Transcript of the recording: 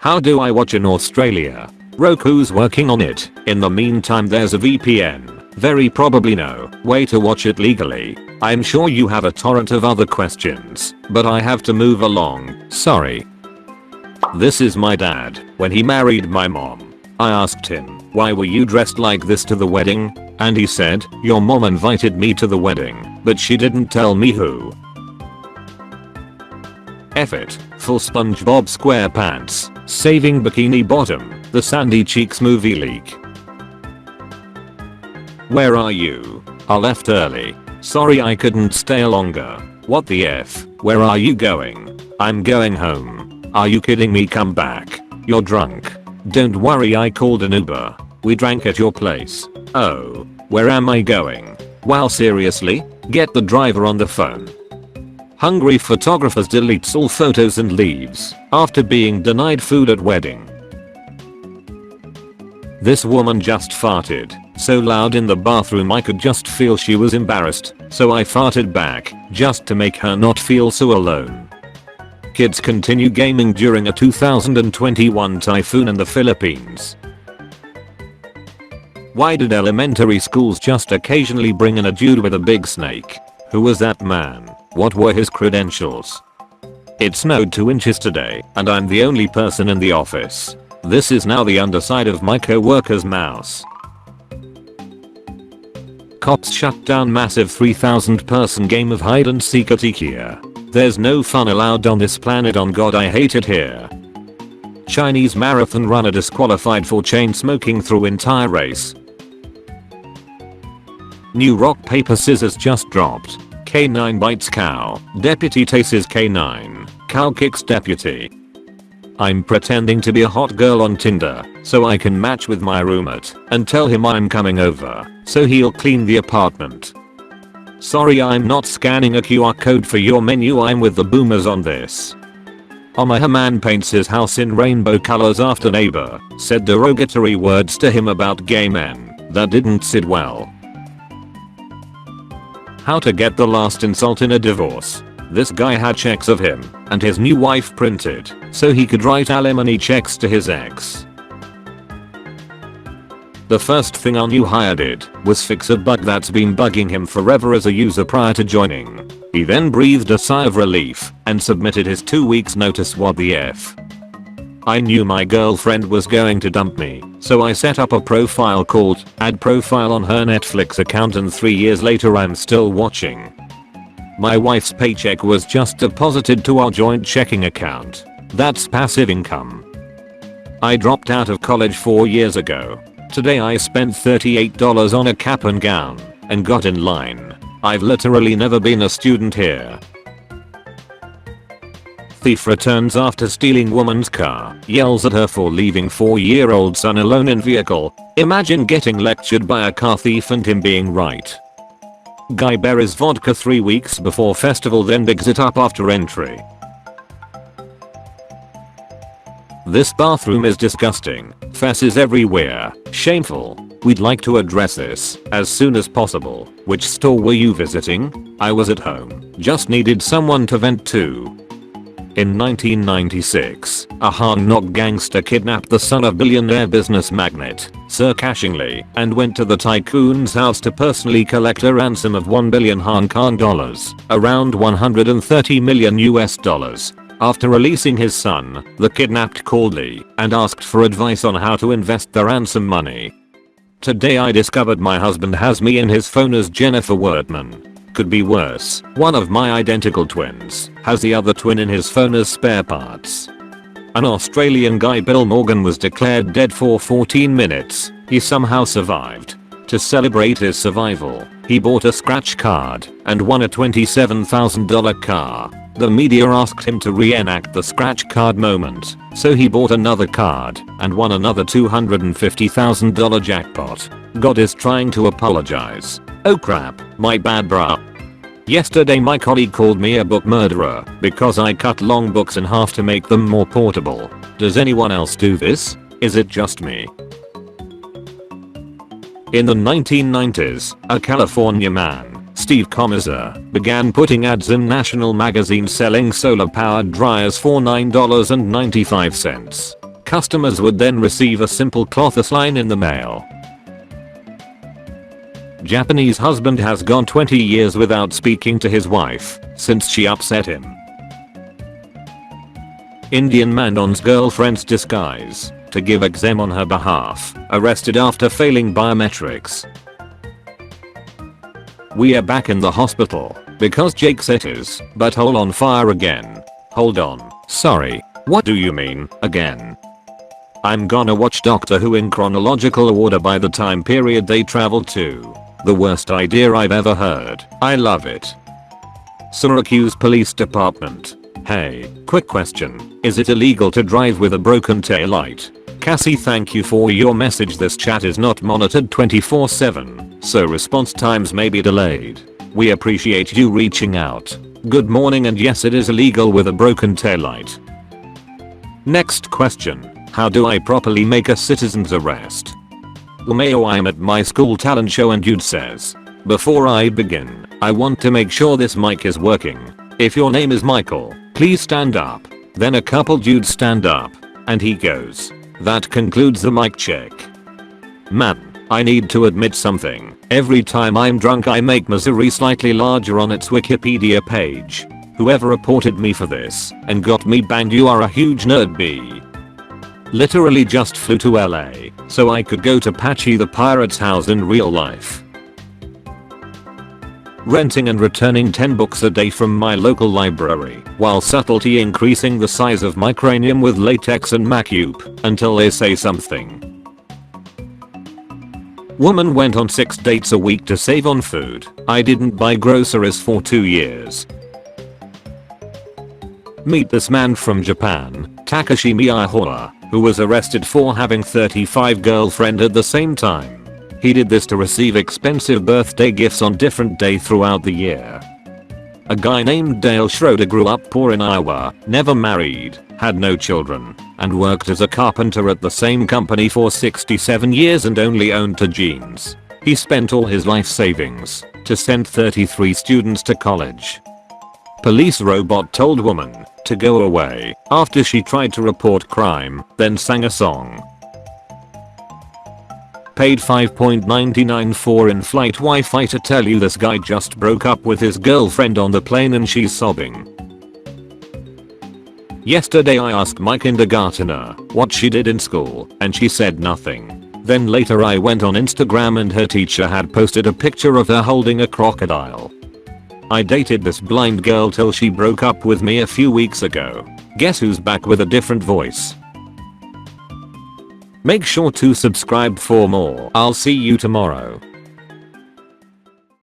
How do I watch in Australia? Roku's working on it. In the meantime there's a VPN. Very probably no way to watch it legally. I'm sure you have a torrent of other questions, but I have to move along. Sorry. This is my dad when he married my mom. I asked him, why were you dressed like this to the wedding? And he said, your mom invited me to the wedding, but she didn't tell me who. F it, full SpongeBob SquarePants, saving Bikini Bottom, the Sandy Cheeks movie leak. Where are you? I left early. Sorry I couldn't stay longer. What the F? Where are you going? I'm going home. Are you kidding me? Come back. You're drunk. Don't worry, I called an Uber. We drank at your place. Oh, where am I going? Wow, seriously? Get the driver on the phone. Hungry photographers deletes all photos and leaves after being denied food at wedding. This woman just farted so loud in the bathroom I could just feel she was embarrassed, so I farted back just to make her not feel so alone. Kids continue gaming during a 2021 typhoon in the Philippines. Why did elementary schools just occasionally bring in a dude with a big snake? Who was that man? What were his credentials? It snowed 2 inches today, and I'm the only person in the office. This is now the underside of my co-worker's mouse. Cops shut down massive 3,000 person game of hide and seek at IKEA. There's no fun allowed on this planet, on God I hate it here. Chinese marathon runner disqualified for chain smoking through entire race. New rock paper scissors just dropped. K9 bites cow. Deputy tases K9. Cow kicks deputy. I'm pretending to be a hot girl on Tinder so I can match with my roommate and tell him I'm coming over so he'll clean the apartment. Sorry, I'm not scanning a QR code for your menu, I'm with the boomers on this. A man paints his house in rainbow colors after neighbor said derogatory words to him about gay men. That didn't sit well. How to get the last insult in a divorce. This guy had checks of him and his new wife printed so he could write alimony checks to his ex. The first thing our new hire did was fix a bug that's been bugging him forever as a user prior to joining. He then breathed a sigh of relief and submitted his 2 weeks notice. What the F? I knew my girlfriend was going to dump me, so I set up a profile called Add Profile on her Netflix account, and 3 years later I'm still watching. My wife's paycheck was just deposited to our joint checking account. That's passive income. I dropped out of college 4 years ago. Today I spent $38 on a cap and gown and got in line. I've literally never been a student here. Thief returns after stealing woman's car, yells at her for leaving 4-year-old son alone in vehicle. Imagine getting lectured by a car thief and him being right. Guy buries vodka 3 weeks before festival, then digs it up after entry. This bathroom is disgusting. Fesses everywhere. Shameful. We'd like to address this as soon as possible. Which store were you visiting? I was at home. Just needed someone to vent to. In 1996, a hard-knock gangster kidnapped the son of billionaire business magnate Sir Cashingly and went to the tycoon's house to personally collect a ransom of 1 billion Hong Kong dollars, around 130 million US dollars. After releasing his son, the kidnapped called Lee and asked for advice on how to invest the ransom money. Today I discovered my husband has me in his phone as Jennifer Wordman. Could be worse. One of my identical twins has the other twin in his phone as spare parts. An Australian guy, Bill Morgan, was declared dead for 14 minutes. He somehow survived. To celebrate his survival, he bought a scratch card and won a $27,000 car. The media asked him to reenact the scratch card moment, so he bought another card and won another $250,000 jackpot. God is trying to apologize. Oh crap, my bad bruh. Yesterday my colleague called me a book murderer because I cut long books in half to make them more portable. Does anyone else do this? Is it just me? In the 1990s, a California man, Steve Comizer, began putting ads in national magazines selling solar-powered dryers for $9.95. Customers would then receive a simple cloth line in the mail. Japanese husband has gone 20 years without speaking to his wife since she upset him. Indian man dons girlfriend's disguise to give exam on her behalf, arrested after failing biometrics. We are back in the hospital because Jake set his butthole on fire again. Hold on, sorry, what do you mean, again? I'm gonna watch Doctor Who in chronological order by the time period they travel to. The worst idea I've ever heard. I love it. Syracuse Police Department. Hey, quick question. Is it illegal to drive with a broken taillight? Cassie, thank you for your message. This chat is not monitored 24/7, so response times may be delayed. We appreciate you reaching out. Good morning, and yes, it is illegal with a broken taillight. Next question. How do I properly make a citizen's arrest? Mayo, I'm at my school talent show and dude says, before I begin, I want to make sure this mic is working. If your name is Michael, please stand up. Then a couple dudes stand up, and he goes, that concludes the mic check. Man, I need to admit something. Every time I'm drunk I make Missouri slightly larger on its Wikipedia page. Whoever reported me for this and got me banned, you are a huge nerd. B. Literally just flew to LA so I could go to Patchy the Pirate's house in real life. Renting and returning 10 books a day from my local library while subtly increasing the size of my cranium with latex and Macupe until they say something. Woman went on 6 dates a week to save on food. I didn't buy groceries for 2 years. Meet this man from Japan, Takashi Miyazawa, who was arrested for having 35 girlfriends at the same time. He did this to receive expensive birthday gifts on different days throughout the year. A guy named Dale Schroeder grew up poor in Iowa, never married, had no children, and worked as a carpenter at the same company for 67 years and only owned 2 jeans. He spent all his life savings to send 33 students to college. Police robot told woman to go away after she tried to report crime, then sang a song. Paid $5.99 for in-flight Wi-Fi to tell you this guy just broke up with his girlfriend on the plane and she's sobbing. Yesterday I asked my kindergartner what she did in school and she said nothing. Then later I went on Instagram and her teacher had posted a picture of her holding a crocodile. I dated this blind girl till she broke up with me a few weeks ago. Guess who's back with a different voice? Make sure to subscribe for more. I'll see you tomorrow.